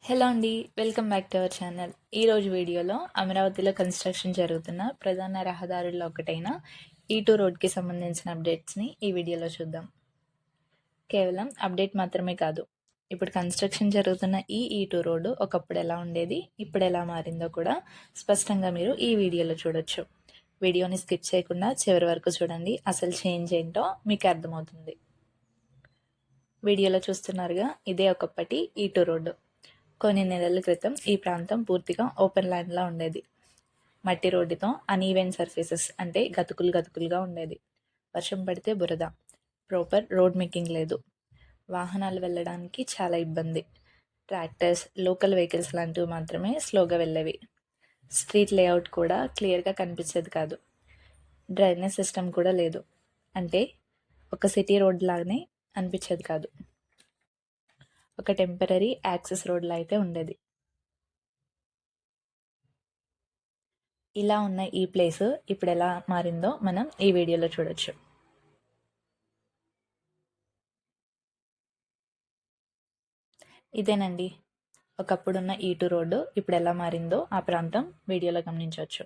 Hello అండి, welcome back to our channel. ఈరోజు వీడియోలో అమరావతిలో కన్స్ట్రక్షన్ జరుగుతున్న ప్రధాన రహదారుల్లో ఒకటైన E2 రోడ్కి సంబంధించిన అప్డేట్స్ని ఈ వీడియోలో చూద్దాం. కేవలం అప్డేట్ మాత్రమే కాదు, ఇప్పుడు కన్స్ట్రక్షన్ జరుగుతున్న ఈ E2 రోడ్డు ఒకప్పుడు ఎలా ఉండేది, ఇప్పుడు ఎలా మారిందో కూడా స్పష్టంగా మీరు ఈ వీడియోలో చూడొచ్చు. వీడియోని స్కిప్ చేయకుండా చివరి వరకు చూడండి, అసలు చేంజ్ ఏంటో మీకు అర్థమవుతుంది. వీడియోలో చూస్తున్నారుగా, ఇదే ఒకప్పటి E2 రోడ్డు. కొన్ని నెలల క్రితం ఈ ప్రాంతం పూర్తిగా ఓపెన్ ల్యాండ్లా ఉండేది. మట్టి రోడ్డుతో అన్ఈవెన్ సర్ఫేసెస్, అంటే గతుకులుగా ఉండేది. వర్షం పడితే బురద, ప్రాపర్ రోడ్ మేకింగ్ లేదు, వాహనాలు వెళ్ళడానికి చాలా ఇబ్బంది. ట్రాక్టర్స్, లోకల్ వెహికల్స్ లాంటివి మాత్రమే స్లోగా వెళ్ళేవి. స్ట్రీట్ లేఅవుట్ కూడా క్లియర్గా కనిపించేది కాదు. డ్రైనేజ్ సిస్టమ్ కూడా లేదు, అంటే ఒక సిటీ రోడ్ లాగానే అనిపించేది కాదు. ఒక టెంపరరీ యాక్సెస్ రోడ్లా అయితే ఉండేది. ఇలా ఉన్న ఈ ప్లేస్ ఇప్పుడు ఎలా మారిందో మనం ఈ వీడియోలో చూడొచ్చు. ఇదేనండి ఒకప్పుడున్న E2 రోడ్డు ఇప్పుడు ఎలా మారిందో ఆ ప్రాంతం వీడియోలో గమనించవచ్చు.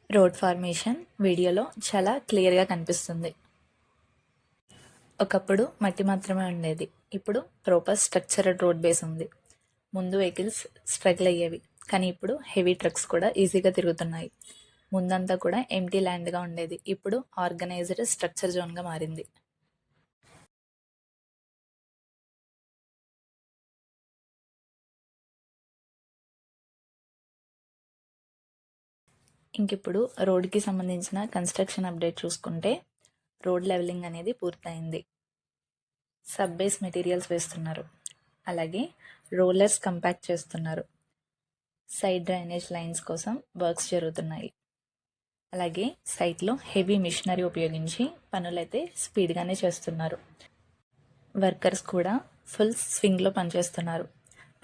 రోడ్ ఫార్మేషన్ వీడియోలో చాలా క్లియర్గా కనిపిస్తుంది. ఒకప్పుడు మట్టి మాత్రమే ఉండేది, ఇప్పుడు ప్రాపర్ స్ట్రక్చర్డ్ రోడ్ బేస్ ఉంది. ముందు వెహికల్స్ స్ట్రగుల్ అయ్యేవి, కానీ ఇప్పుడు హెవీ ట్రక్స్ కూడా ఈజీగా తిరుగుతున్నాయి. ముందంతా కూడా ఎంటీ ల్యాండ్గా ఉండేది, ఇప్పుడు ఆర్గనైజ్డ్ స్ట్రక్చర్ జోన్గా మారింది. ఇంకిప్పుడు రోడ్కి సంబంధించిన కన్స్ట్రక్షన్ అప్డేట్ చూసుకుంటే, రోడ్ లెవెలింగ్ అనేది పూర్తయింది. సబ్ బేస్ మెటీరియల్స్ వేస్తున్నారు, అలాగే రోలర్స్ కంపాక్ట్ చేస్తున్నారు. సైడ్ డ్రైనేజ్ లైన్స్ కోసం వర్క్స్ జరుగుతున్నాయి. అలాగే సైట్లో హెవీ మిషనరీ ఉపయోగించి పనులైతే స్పీడ్గానే చేస్తున్నారు. వర్కర్స్ కూడా ఫుల్ స్వింగ్లో పనిచేస్తున్నారు.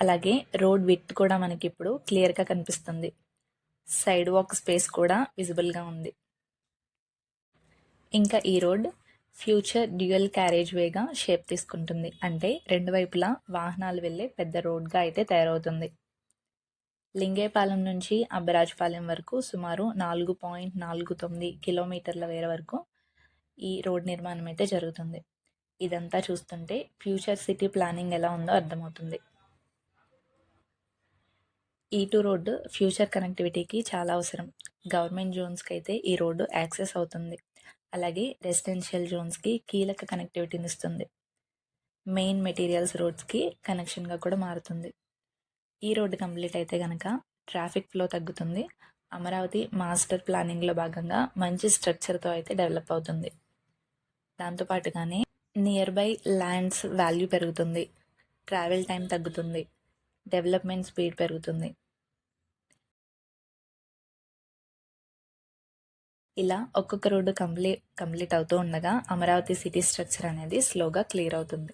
అలాగే రోడ్ విడ్త్ కూడా మనకి ఇప్పుడు క్లియర్గా కనిపిస్తుంది. సైడ్ వాక్ స్పేస్ కూడా విజిబుల్గా ఉంది. ఇంకా ఈ రోడ్ ఫ్యూచర్ డ్యూయల్ క్యారేజ్ వేగా షేప్ తీసుకుంటుంది, అంటే రెండు వైపులా వాహనాలు వెళ్ళే పెద్ద రోడ్గా అయితే తయారవుతుంది. లింగేపాలెం నుంచి అబ్బరాజుపాలెం వరకు సుమారు 4.49 కిలోమీటర్ల వేర వరకు ఈ రోడ్ నిర్మాణం అయితే జరుగుతుంది. ఇదంతా చూస్తుంటే ఫ్యూచర్ సిటీ ప్లానింగ్ ఎలా ఉందో అర్థమవుతుంది. E2 రోడ్డు ఫ్యూచర్ కనెక్టివిటీకి చాలా అవసరం. గవర్నమెంట్ జోన్స్కి అయితే ఈ రోడ్డు యాక్సెస్ అవుతుంది, అలాగే రెసిడెన్షియల్ జోన్స్కి కీలక కనెక్టివిటీని ఇస్తుంది. మెయిన్ మెటీరియల్స్ రోడ్స్కి కనెక్షన్గా కూడా మారుతుంది. ఈ రోడ్డు కంప్లీట్ అయితే కనుక ట్రాఫిక్ ఫ్లో తగ్గుతుంది. అమరావతి మాస్టర్ ప్లానింగ్లో భాగంగా మంచి స్ట్రక్చర్తో అయితే డెవలప్ అవుతుంది. దాంతోపాటుగానే నియర్ బై ల్యాండ్స్ వాల్యూ పెరుగుతుంది, ట్రావెల్ టైం తగ్గుతుంది, డెవలప్మెంట్ స్పీడ్ పెరుగుతుంది. ఇలా ఒక్కొక్క రోడ్డు కంప్లీట్ అవుతూ ఉండగా అమరావతి సిటీ స్ట్రక్చర్ అనేది స్లోగా క్లియర్ అవుతుంది.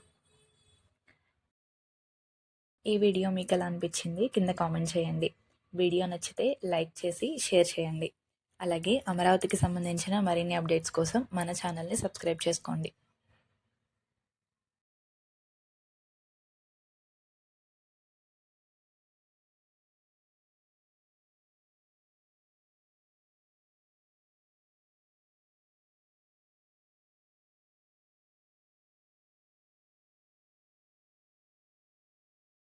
ఈ వీడియో మీకు ఎలా అనిపించింది కింద కామెంట్ చేయండి. వీడియో నచ్చితే లైక్ చేసి షేర్ చేయండి. అలాగే అమరావతికి సంబంధించిన మరిన్ని అప్డేట్స్ కోసం మన ఛానల్ని సబ్స్క్రైబ్ చేసుకోండి.